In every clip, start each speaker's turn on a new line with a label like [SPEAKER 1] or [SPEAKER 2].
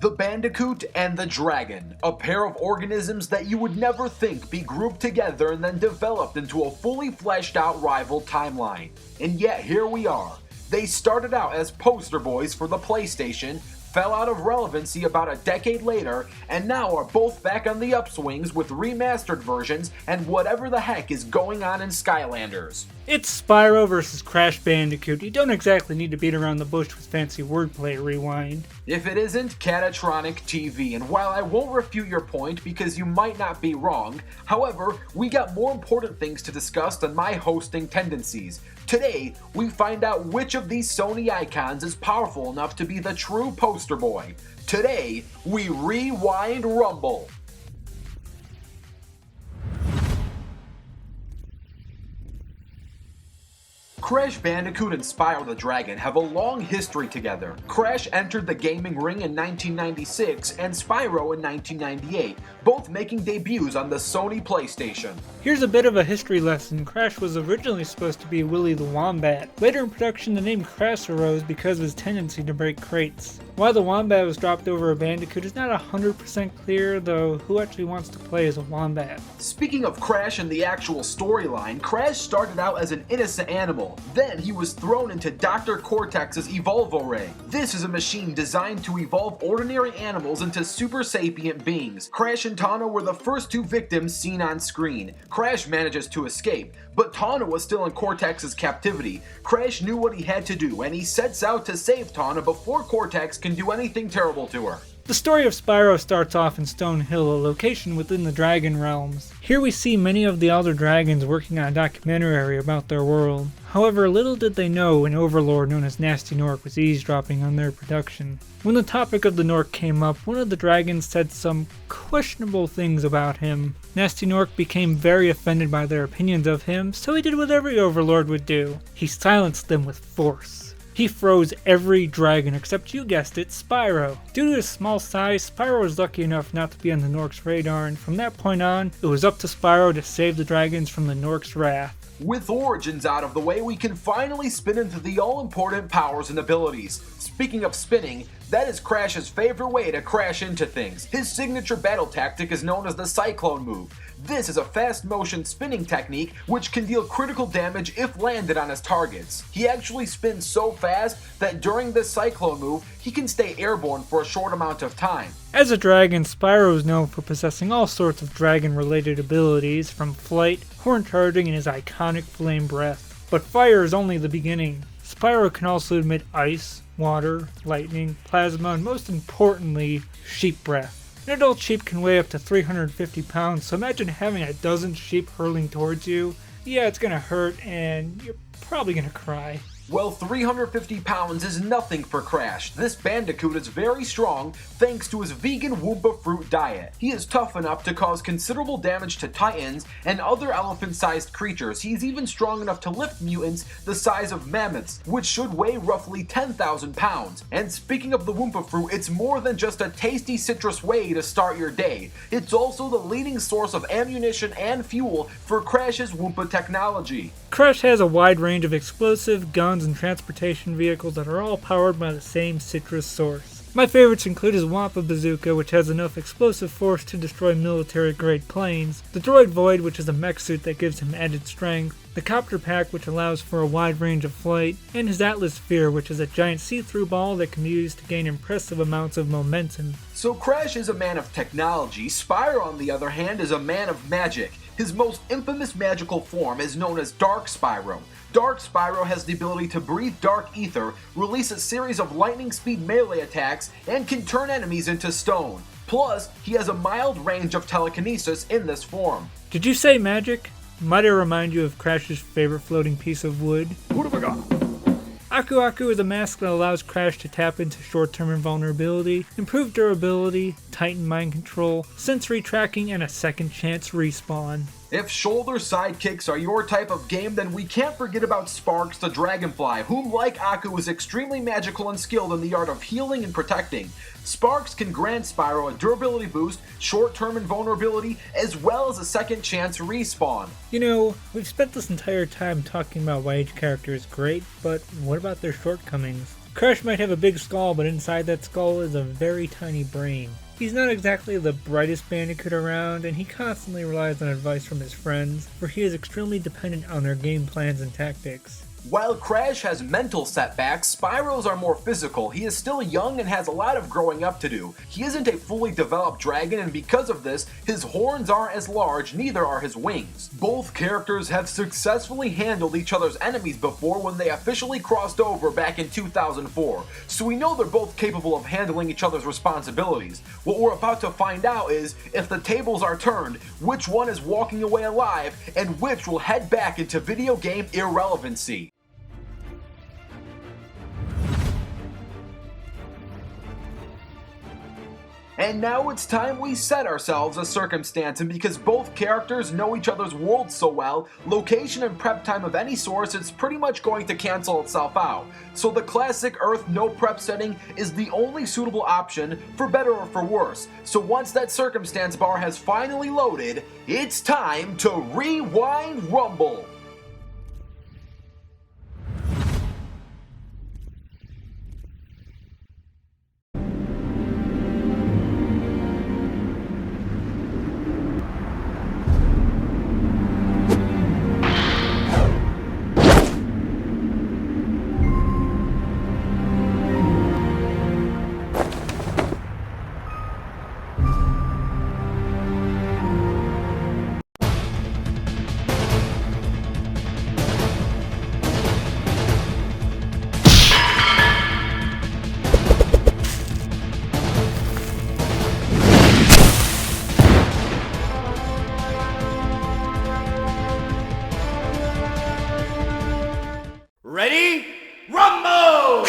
[SPEAKER 1] The Bandicoot and the Dragon, a pair of organisms that you would never think be grouped together and then developed into a fully fleshed out rival timeline. And yet here we are. They started out as poster boys for the PlayStation, fell out of relevancy about a decade later, and now are both back on the upswings with remastered versions and whatever the heck is going on in Skylanders.
[SPEAKER 2] It's Spyro versus Crash Bandicoot. You don't exactly need to beat around the bush with fancy wordplay, Rewind.
[SPEAKER 1] If it isn't Catatronic TV, and while I won't refute your point because you might not be wrong, however, we got more important things to discuss than my hosting tendencies. Today, we find out which of these Sony icons is powerful enough to be the true poster boy. Today, we rewind Rumble. Crash Bandicoot and Spyro the Dragon have a long history together. Crash entered the gaming ring in 1996 and Spyro in 1998, both making debuts on the Sony PlayStation.
[SPEAKER 2] Here's a bit of a history lesson. Crash was originally supposed to be Willy the Wombat. Later in production, the name Crash arose because of his tendency to break crates. Why the Wombat was dropped over a Bandicoot is not 100% clear, though who actually wants to play as a Wombat?
[SPEAKER 1] Speaking of Crash and the actual storyline, Crash started out as an innocent animal. Then he was thrown into Dr. Cortex's Evolvo Ray. This is a machine designed to evolve ordinary animals into super sapient beings. Crash and Tawna were the first two victims seen on screen. Crash manages to escape, but Tawna was still in Cortex's captivity. Crash knew what he had to do, and he sets out to save Tawna before Cortex can do anything terrible to her.
[SPEAKER 2] The story of Spyro starts off in Stone Hill, a location within the Dragon Realms. Here we see many of the elder dragons working on a documentary about their world. However, little did they know an overlord known as Nasty Nork was eavesdropping on their production. When the topic of the Nork came up, one of the dragons said some questionable things about him. Nasty Nork became very offended by their opinions of him, so he did what every overlord would do. He silenced them with force. He froze every dragon except, you guessed it, Spyro. Due to his small size, Spyro was lucky enough not to be on the Nork's radar, and from that point on, it was up to Spyro to save the dragons from the Nork's wrath.
[SPEAKER 1] With Origins out of the way, we can finally spin into the all-important powers and abilities. Speaking of spinning, that is Crash's favorite way to crash into things. His signature battle tactic is known as the Cyclone move. This is a fast motion spinning technique which can deal critical damage if landed on his targets. He actually spins so fast that during this Cyclone move, he can stay airborne for a short amount of time.
[SPEAKER 2] As a dragon, Spyro is known for possessing all sorts of dragon-related abilities, from flight, horn charging, and his iconic flame breath. But fire is only the beginning. Spyro can also emit ice, water, lightning, plasma, and most importantly, sheep breath. An adult sheep can weigh up to 350 pounds, so imagine having a dozen sheep hurling towards you. Yeah, it's gonna hurt, and you're probably gonna cry.
[SPEAKER 1] Well, 350 pounds is nothing for Crash. This Bandicoot is very strong thanks to his vegan Wumpa fruit diet. He is tough enough to cause considerable damage to titans and other elephant-sized creatures. He's even strong enough to lift mutants the size of mammoths, which should weigh roughly 10,000 pounds. And speaking of the Wumpa fruit, it's more than just a tasty citrus way to start your day. It's also the leading source of ammunition and fuel for Crash's Wumpa technology.
[SPEAKER 2] Crash has a wide range of explosive, guns, and transportation vehicles that are all powered by the same citrus source. My favorites include his Wampa Bazooka, which has enough explosive force to destroy military-grade planes, the Droid Void, which is a mech suit that gives him added strength, the Copter Pack, which allows for a wide range of flight, and his Atlas Sphere, which is a giant see-through ball that can be used to gain impressive amounts of momentum.
[SPEAKER 1] So Crash is a man of technology. Spyro, on the other hand, is a man of magic. His most infamous magical form is known as Dark Spyro. Dark Spyro has the ability to breathe dark ether, release a series of lightning speed melee attacks, and can turn enemies into stone. Plus, he has a mild range of telekinesis in this form.
[SPEAKER 2] Did you say magic? Might I remind you of Crash's favorite floating piece of wood?
[SPEAKER 1] What have I got?
[SPEAKER 2] Aku Aku is a mask that allows Crash to tap into short-term invulnerability, improved durability, tighten mind control, sensory tracking, and a second chance respawn.
[SPEAKER 1] If shoulder sidekicks are your type of game, then we can't forget about Sparks the Dragonfly, whom, like Aku, is extremely magical and skilled in the art of healing and protecting. Sparks can grant Spyro a durability boost, short-term invulnerability, as well as a second chance respawn.
[SPEAKER 2] You know, we've spent this entire time talking about why each character is great, but what about their shortcomings? Crash might have a big skull, but inside that skull is a very tiny brain. He's not exactly the brightest Bandicoot around, and he constantly relies on advice from his friends, for he is extremely dependent on their game plans and tactics.
[SPEAKER 1] While Crash has mental setbacks, Spyro's are more physical. He is still young and has a lot of growing up to do. He isn't a fully developed dragon, and because of this, his horns aren't as large, neither are his wings. Both characters have successfully handled each other's enemies before when they officially crossed over back in 2004, so we know they're both capable of handling each other's responsibilities. What we're about to find out is, if the tables are turned, which one is walking away alive, and which will head back into video game irrelevancy. And now it's time we set ourselves a circumstance, and because both characters know each other's worlds so well, location and prep time of any source is pretty much going to cancel itself out. So the classic Earth no prep setting is the only suitable option, for better or for worse. So once that circumstance bar has finally loaded, it's time to rewind rumble.
[SPEAKER 3] Ready? Rumble!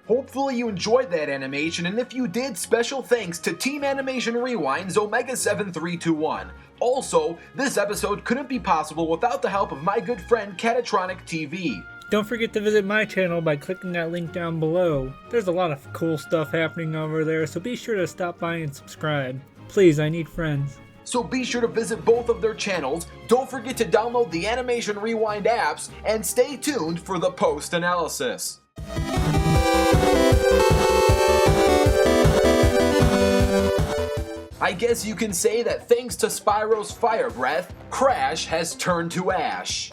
[SPEAKER 1] Hopefully you enjoyed that animation, and if you did, special thanks to Team AnimationRewinds Omega7321. Also, this episode couldn't be possible without the help of my good friend Catatronic TV.
[SPEAKER 2] Don't forget to visit my channel by clicking that link down below. There's a lot of cool stuff happening over there, so be sure to stop by and subscribe. Please, I need friends.
[SPEAKER 1] So be sure to visit both of their channels, don't forget to download the AnimationRewind apps, and stay tuned for the post-analysis. I guess you can say that thanks to Spyro's fire breath, Crash has turned to ash.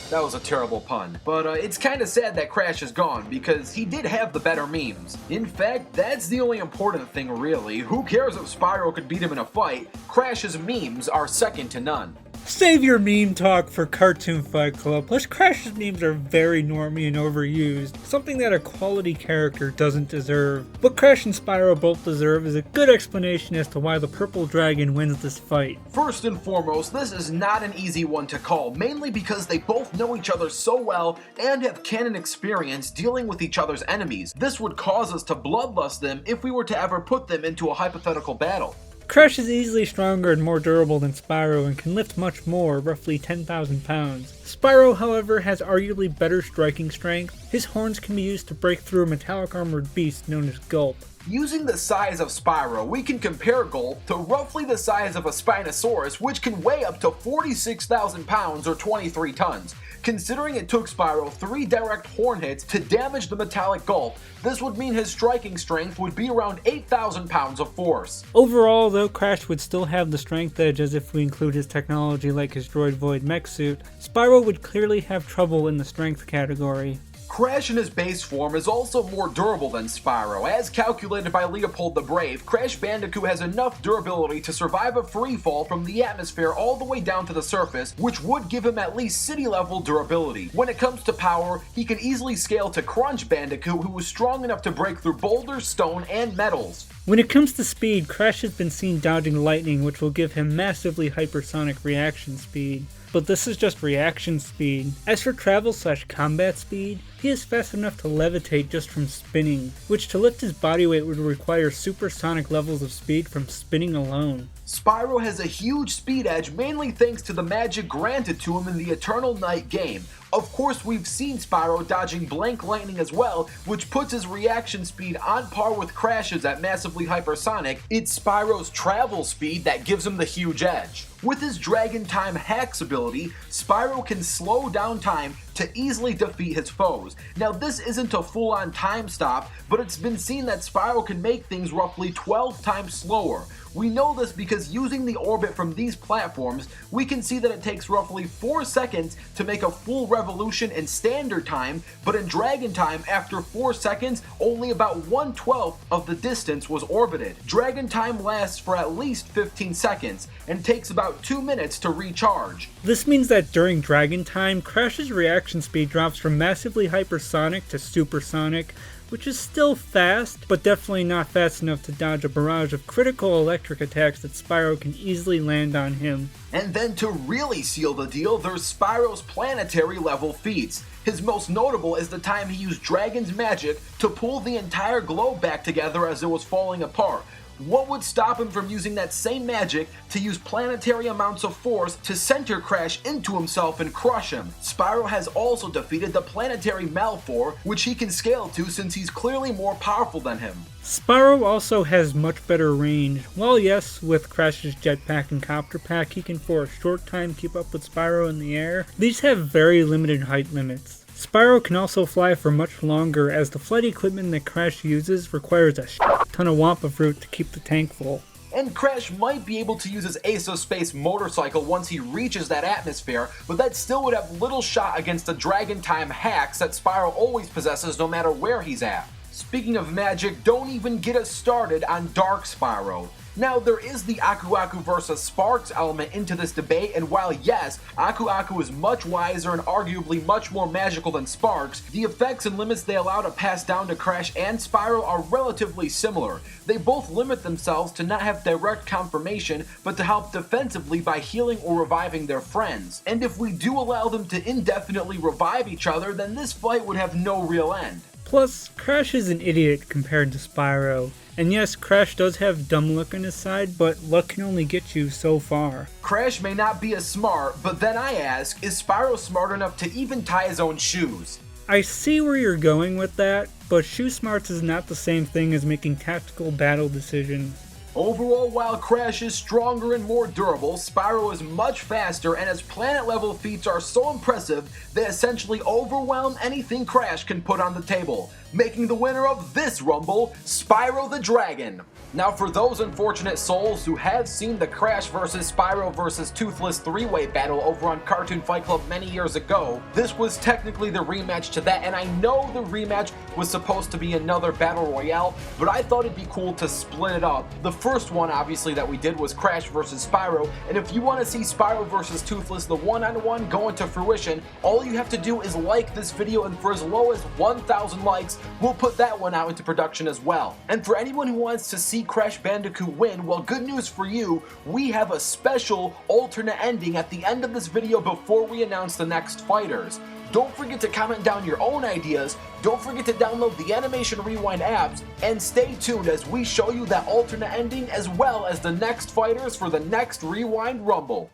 [SPEAKER 1] That was a terrible pun. But it's kinda sad that Crash is gone, because he did have the better memes. In fact, that's the only important thing really. Who cares if Spyro could beat him in a fight? Crash's memes are second to none.
[SPEAKER 2] Save your meme talk for Cartoon Fight Club, plus Crash's memes are very normie and overused, something that a quality character doesn't deserve. What Crash and Spyro both deserve is a good explanation as to why the purple dragon wins this fight.
[SPEAKER 1] First and foremost, this is not an easy one to call, mainly because they both know each other so well and have canon experience dealing with each other's enemies. This would cause us to bloodlust them if we were to ever put them into a hypothetical battle.
[SPEAKER 2] Crash is easily stronger and more durable than Spyro and can lift much more, roughly 10,000 pounds. Spyro, however, has arguably better striking strength. His horns can be used to break through a metallic armored beast known as Gulp.
[SPEAKER 1] Using the size of Spyro, we can compare Gulp to roughly the size of a Spinosaurus, which can weigh up to 46,000 pounds or 23 tons. Considering it took Spyro 3 direct horn hits to damage the metallic Gulp, this would mean his striking strength would be around 8,000 pounds of force.
[SPEAKER 2] Overall, though, Crash would still have the strength edge as if we include his technology like his droid void mech suit, Spyro would clearly have trouble in the strength category.
[SPEAKER 1] Crash in his base form is also more durable than Spyro. As calculated by Leopold the Brave, Crash Bandicoot has enough durability to survive a free fall from the atmosphere all the way down to the surface, which would give him at least city-level durability. When it comes to power, he can easily scale to Crunch Bandicoot, who is strong enough to break through boulders, stone, and metals.
[SPEAKER 2] When it comes to speed, Crash has been seen dodging lightning, which will give him massively hypersonic reaction speed. But this is just reaction speed. As for travel/combat speed, he is fast enough to levitate just from spinning, which to lift his body weight would require supersonic levels of speed from spinning alone.
[SPEAKER 1] Spyro has a huge speed edge mainly thanks to the magic granted to him in the Eternal Night game. Of course, we've seen Spyro dodging blank lightning as well, which puts his reaction speed on par with Crash's at massively hypersonic. It's Spyro's travel speed that gives him the huge edge. With his Dragon Time Hacks ability, Spyro can slow down time to easily defeat his foes. Now this isn't a full-on time stop, but it's been seen that Spyro can make things roughly 12 times slower. We know this because using the orbit from these platforms, we can see that it takes roughly 4 seconds to make a full revolution in standard time, but in Dragon Time, after 4 seconds, only about 1/12 of the distance was orbited. Dragon Time lasts for at least 15 seconds, and takes about 2 minutes to recharge.
[SPEAKER 2] This means that during Dragon Time, Crash's reaction speed drops from massively hypersonic to supersonic, which is still fast, but definitely not fast enough to dodge a barrage of critical electric attacks that Spyro can easily land on him.
[SPEAKER 1] And then to really seal the deal, there's Spyro's planetary level feats. His most notable is the time he used Dragon's magic to pull the entire globe back together as it was falling apart. What would stop him from using that same magic to use planetary amounts of force to center Crash into himself and crush him? Spyro has also defeated the planetary Malfor, which he can scale to since he's clearly more powerful than him.
[SPEAKER 2] Spyro also has much better range. While yes, with Crash's jetpack and copter pack he can for a short time keep up with Spyro in the air, these have very limited height limits. Spyro can also fly for much longer as the flight equipment that Crash uses requires a ton of Wampa fruit to keep the tank full.
[SPEAKER 1] And Crash might be able to use his Ace of Space motorcycle once he reaches that atmosphere, but that still would have little shot against the Dragon Time hacks that Spyro always possesses no matter where he's at. Speaking of magic, don't even get us started on Dark Spyro. Now, there is the Aku Aku versus Sparks element into this debate, and while yes, Aku Aku is much wiser and arguably much more magical than Sparks, the effects and limits they allow to pass down to Crash and Spyro are relatively similar. They both limit themselves to not have direct confirmation, but to help defensively by healing or reviving their friends. And if we do allow them to indefinitely revive each other, then this fight would have no real end.
[SPEAKER 2] Plus, Crash is an idiot compared to Spyro. And yes, Crash does have dumb luck on his side, but luck can only get you so far.
[SPEAKER 1] Crash may not be as smart, but then I ask, is Spyro smart enough to even tie his own shoes?
[SPEAKER 2] I see where you're going with that, but shoe smarts is not the same thing as making tactical battle decisions.
[SPEAKER 1] Overall, while Crash is stronger and more durable, Spyro is much faster, and his planet-level feats are so impressive they essentially overwhelm anything Crash can put on the table, making the winner of this Rumble, Spyro the Dragon. Now for those unfortunate souls who have seen the Crash vs Spyro vs Toothless 3-way battle over on Cartoon Fight Club many years ago, this was technically the rematch to that, and I know the rematch was supposed to be another battle royale, but I thought it'd be cool to split it up. The first one obviously that we did was Crash vs Spyro, and if you want to see Spyro vs Toothless, the one-on-one go into fruition, all you have to do is like this video, and for as low as 1,000 likes, we'll put that one out into production as well. And for anyone who wants to see Crash Bandicoot win, well, good news for you, we have a special alternate ending at the end of this video before we announce the next fighters. Don't forget to comment down your own ideas, don't forget to download the Animation Rewind apps, and stay tuned as we show you that alternate ending as well as the next fighters for the next Rewind Rumble.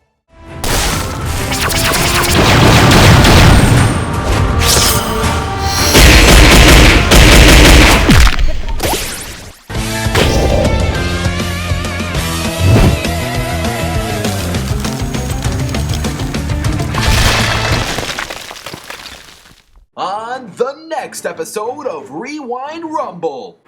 [SPEAKER 1] On the next episode of Rewind Rumble.